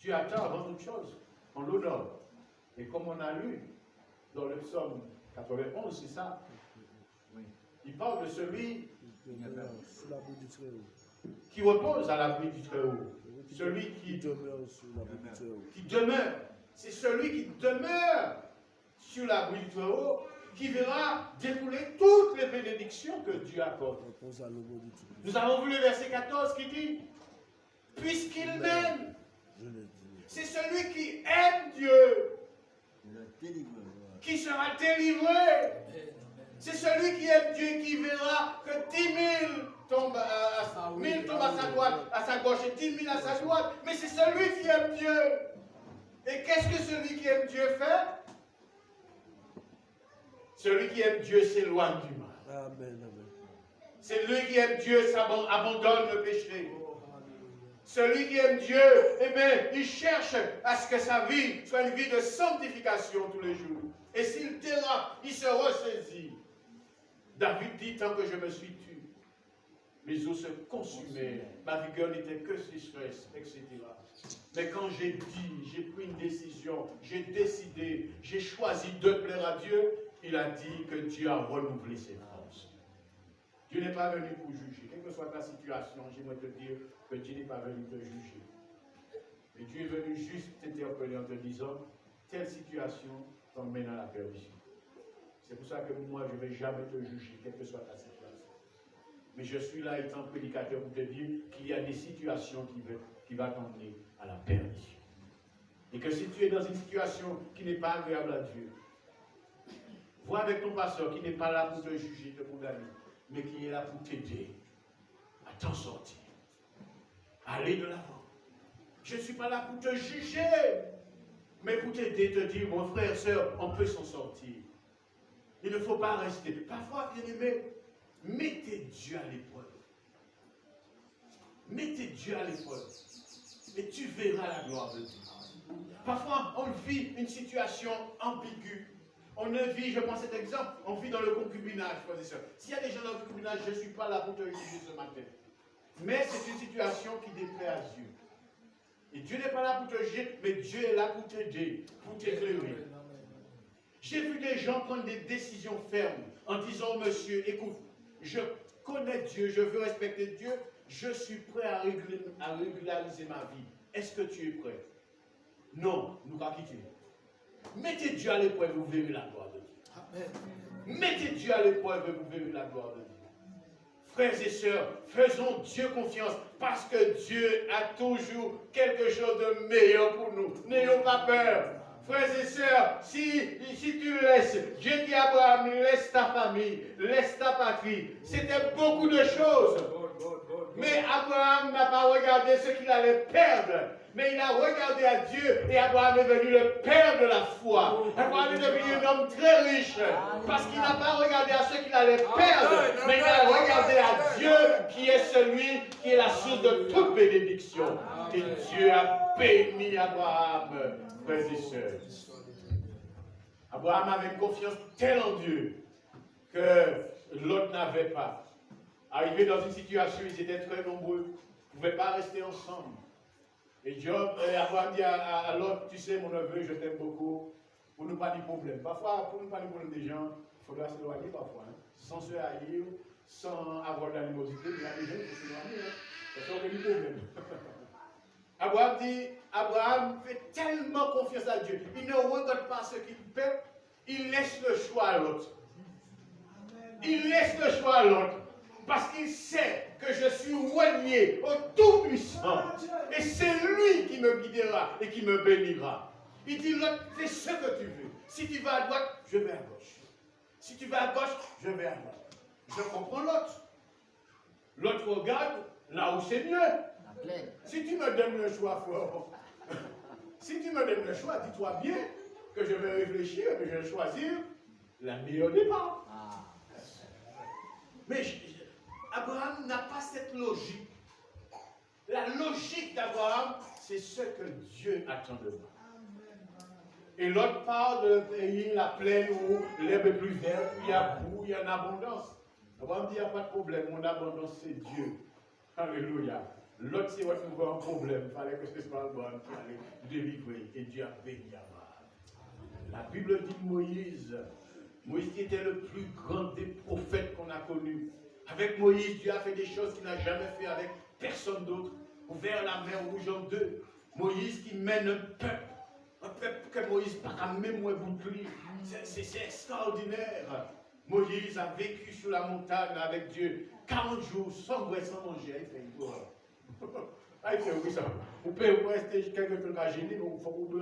Dieu attend avant toute chose. On l'honore. Et comme on a lu dans le psaume 91, c'est ça. Il parle de celui qui repose à l'abri du Très-Haut. Celui qui demeure. C'est celui qui demeure sur l'abri du Très-Haut qui verra découler toutes les bénédictions que Dieu accorde. Nous avons vu le verset 14 qui dit « Puisqu'il m'aime ». C'est celui qui aime Dieu qui sera délivré. C'est celui qui aime Dieu qui verra que 10 000 tombent à sa droite, à sa gauche et 10 000 à sa droite. Mais c'est celui qui aime Dieu. Et qu'est-ce que celui qui aime Dieu fait? Celui qui aime Dieu s'éloigne du mal. Amen. Celui qui aime Dieu abandonne le péché. Celui qui aime Dieu, eh bien, il cherche à ce que sa vie soit une vie de sanctification tous les jours. Et s'il dérape, il se ressaisit. David dit, tant que je me suis tué, mes os se consumaient, ma vigueur n'était que sécheresse, etc. Mais quand j'ai dit, j'ai pris une décision, j'ai décidé, j'ai choisi de plaire à Dieu, il a dit que Dieu a renouvelé ses forces. Dieu n'est pas venu pour juger. Quelle que soit ta situation, j'aimerais te dire que Dieu n'est pas venu te juger. Mais Dieu est venu juste t'interpeller en te disant, telle situation t'emmène à la perdition. C'est pour ça que moi, je ne vais jamais te juger, quelle que soit ta situation. Mais je suis là étant prédicateur pour te dire qu'il y a des situations qui vont t'emmener à la perdition. Et que si tu es dans une situation qui n'est pas agréable à Dieu, vois avec ton pasteur qui n'est pas là pour te juger, te condamner, mais qui est là pour t'aider à t'en sortir. Aller de l'avant. Je ne suis pas là pour te juger, mais pour t'aider, te dire, mon frère, sœur, on peut s'en sortir. Il ne faut pas rester. Parfois, bien aimé, mettez Dieu à l'épreuve. Mettez Dieu à l'épreuve. Et tu verras la gloire de Dieu. Parfois, on vit une situation ambiguë. On vit, je prends cet exemple, on vit dans le concubinage, frères et sœurs. S'il y a des gens dans le concubinage, je ne suis pas là pour te juger ce matin. Mais c'est une situation qui déplaît à Dieu. Et Dieu n'est pas là pour te juger, mais Dieu est là pour t'aider, pour t'éclairer. J'ai vu des gens prendre des décisions fermes en disant, monsieur, écoute, je connais Dieu, je veux respecter Dieu, je suis prêt à régulariser ma vie. Est-ce que tu es prêt? Non, nous va quitter. Mettez Dieu à l'épreuve et vous verrez la gloire de Dieu. Amen. Mettez Dieu à l'épreuve et vous verrez la gloire de Dieu. Frères et sœurs, faisons Dieu confiance parce que Dieu a toujours quelque chose de meilleur pour nous. N'ayons pas peur. Frères et sœurs, si tu laisses, Dieu dit à Abraham, laisse ta famille, laisse ta patrie. C'était beaucoup de choses. Mais Abraham n'a pas regardé ce qu'il allait perdre. Mais il a regardé à Dieu et Abraham est devenu le père de la foi. Abraham est devenu un homme très riche parce qu'il n'a pas regardé à ce qu'il allait perdre, mais il a regardé à Dieu qui est celui qui est la source de toute bénédiction. Et Dieu a béni Abraham, frères et sœurs. Abraham avait une confiance telle en Dieu que l'autre n'avait pas. Arrivé dans une situation, ils étaient très nombreux, ils ne pouvaient pas rester ensemble. Et Abraham dit à l'autre, tu sais mon neveu, je t'aime beaucoup, pour ne pas de problème. Parfois, pour ne pas de problème des gens, il faudra s'éloigner parfois, hein, sans se haïr, sans avoir de l'animosité. Il y a des gens qui s'éloignent, ça fait du problème. Abraham dit, Abraham fait tellement confiance à Dieu, il ne regarde pas ce qu'il perd, il laisse le choix à l'autre. Il laisse le choix à l'autre. Parce qu'il sait que je suis relié au Tout-Puissant. Et c'est lui qui me guidera et qui me bénira. Il dit, l'autre, fais ce que tu veux. Si tu vas à droite, je vais à gauche. Si tu vas à gauche, je vais à droite. Je comprends l'autre. L'autre regarde là où c'est mieux. Si tu me donnes le choix, fort, si tu me donnes le choix, dis-toi bien que je vais réfléchir et que je vais choisir la meilleure des parts. Mais Abraham n'a pas cette logique. La logique d'Abraham, c'est ce que Dieu attend de moi. Et l'autre parle de pays, la plaine où l'herbe est plus verte, où il y a boue, il y a une abondance. Abraham dit, il n'y a pas de problème, mon abondance c'est Dieu. Alléluia. L'autre s'est retrouvé un problème. Il fallait que ce soit Abraham qui allait délivrer. Et Dieu a béni Abraham. La Bible dit Moïse qui était le plus grand des prophètes qu'on a connu. Avec Moïse, Dieu a fait des choses qu'il n'a jamais fait avec personne d'autre. Ouvert la mer Rouge en deux. Moïse qui mène un peuple que Moïse n'a pas même bouclier. C'est extraordinaire. Moïse a vécu sur la montagne avec Dieu 40 jours sans boire, sans manger. Il fait une il fait oui ça. Vous pouvez rester quelqu'un qui a gêné, mais il faut que vous